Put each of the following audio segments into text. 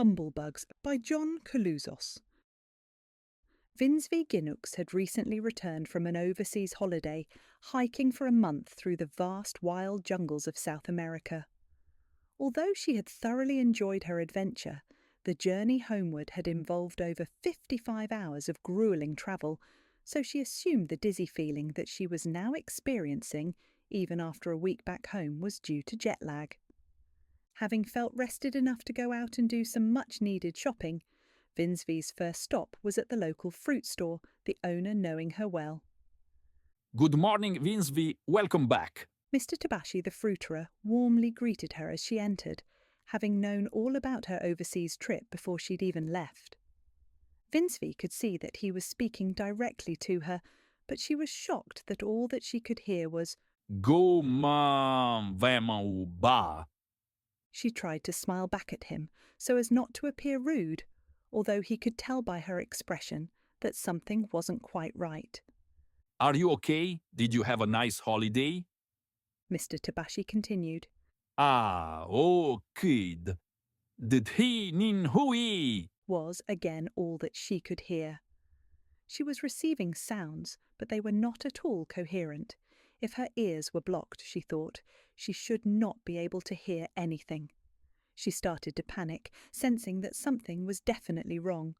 Mumble Bugs by John Kaluzos. Vinsvi Ginux had recently returned from an overseas holiday, hiking for a month through the vast wild jungles of South America. Although she had thoroughly enjoyed her adventure, the journey homeward had involved over 55 hours of grueling travel, so she assumed the dizzy feeling that she was now experiencing, even after a week back home, was due to jet lag. Having felt rested enough to go out and do some much-needed shopping, Vinsvi's first stop was at the local fruit store, the owner knowing her well. Good morning, Vinsvi. Welcome back. Mr. Tabashi the fruiterer warmly greeted her as she entered, having known all about her overseas trip before she'd even left. Vinsvi could see that he was speaking directly to her, but she was shocked that all that she could hear was Go mam vemo ba. She tried to smile back at him so as not to appear rude, although he could tell by her expression that something wasn't quite right. Are you okay? Did you have a nice holiday? Mr. Tabashi continued. Ah, oh kid. Did he nin hui? Was again all that she could hear. She was receiving sounds, but they were not at all coherent. If her ears were blocked, she thought, she should not be able to hear anything. She started to panic, sensing that something was definitely wrong.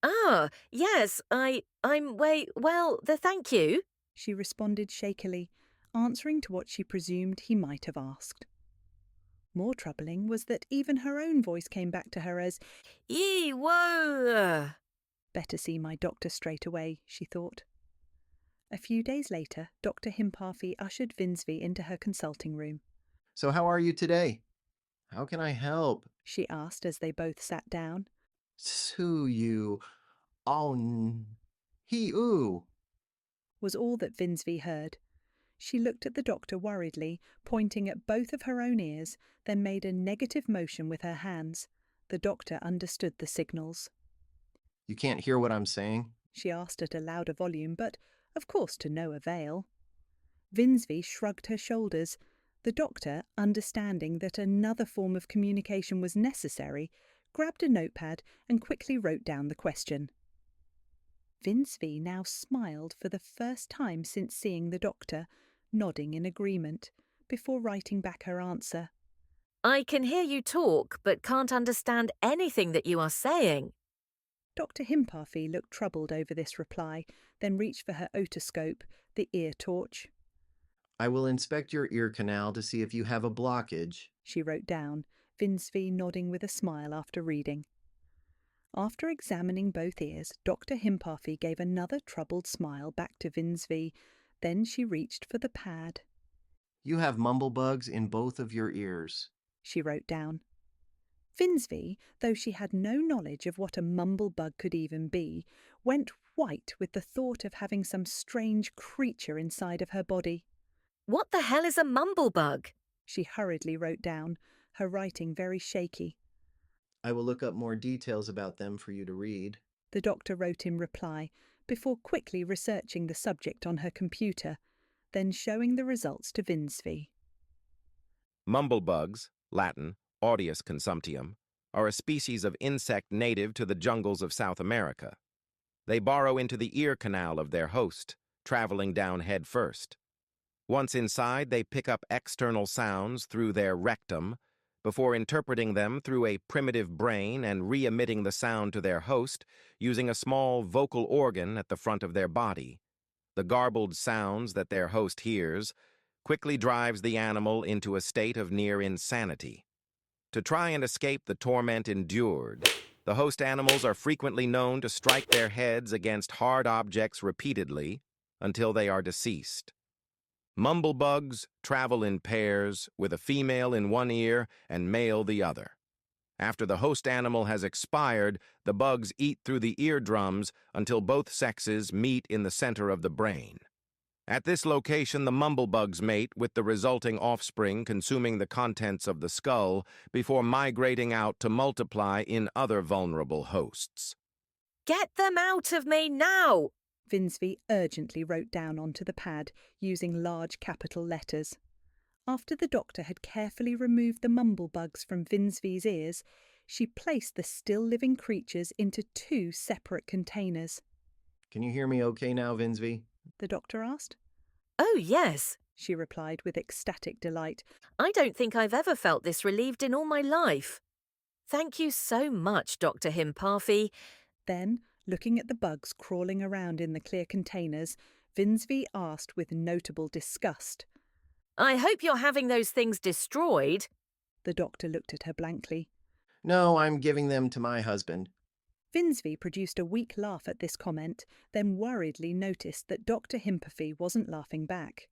Ah, yes, thank you. She responded shakily, answering to what she presumed he might have asked. More troubling was that even her own voice came back to her as, Yee, whoa. Better see my doctor straight away, she thought. A few days later, Dr. Himparfi ushered Vinsvi into her consulting room. So how are you today? How can I help? She asked as they both sat down. Suyu. He-oo. Was all that Vinsvi heard. She looked at the doctor worriedly, pointing at both of her own ears, then made a negative motion with her hands. The doctor understood the signals. You can't hear what I'm saying? She asked at a louder volume, but, of course, to no avail. Vinsvi shrugged her shoulders. The doctor, understanding that another form of communication was necessary, grabbed a notepad and quickly wrote down the question. Vinsvi now smiled for the first time since seeing the doctor, nodding in agreement, before writing back her answer. I can hear you talk, but can't understand anything that you are saying. Dr. Himparfi looked troubled over this reply, then reached for her otoscope, the ear torch. I will inspect your ear canal to see if you have a blockage, she wrote down, Vinsvi nodding with a smile after reading. After examining both ears, Dr. Himparfi gave another troubled smile back to Vinsvi. Then she reached for the pad. You have mumble bugs in both of your ears, she wrote down. Vinsvi, though she had no knowledge of what a mumble bug could even be, went white with the thought of having some strange creature inside of her body. What the hell is a mumble bug? She hurriedly wrote down, her writing very shaky. I will look up more details about them for you to read, the doctor wrote in reply, before quickly researching the subject on her computer, then showing the results to Vinsvi. Mumble bugs, Latin, Audius consumptium, are a species of insect native to the jungles of South America. They burrow into the ear canal of their host, traveling down head first. Once inside, they pick up external sounds through their rectum, before interpreting them through a primitive brain and re-emitting the sound to their host using a small vocal organ at the front of their body. The garbled sounds that their host hears quickly drives the animal into a state of near insanity. To try and escape the torment endured, the host animals are frequently known to strike their heads against hard objects repeatedly until they are deceased. Mumble bugs travel in pairs, with a female in one ear and male the other. After the host animal has expired, the bugs eat through the eardrums until both sexes meet in the center of the brain. At this location, the mumble bugs mate, with the resulting offspring consuming the contents of the skull before migrating out to multiply in other vulnerable hosts. Get them out of me now! Vinsvi urgently wrote down onto the pad, using large capital letters. After the doctor had carefully removed the mumble bugs from Vinsvi's ears, she placed the still living creatures into 2 separate containers. Can you hear me okay now, Vinsvi? The doctor asked. Oh, yes. She replied with ecstatic delight. I don't think I've ever felt this relieved in all my life. Thank you so much, Dr. Himparfi. Then, looking at the bugs crawling around in the clear containers, Vinsvi asked with notable disgust. I hope you're having those things destroyed. The doctor looked at her blankly. No, I'm giving them to my husband. Vinsvi produced a weak laugh at this comment, then worriedly noticed that Dr. Himparfi wasn't laughing back.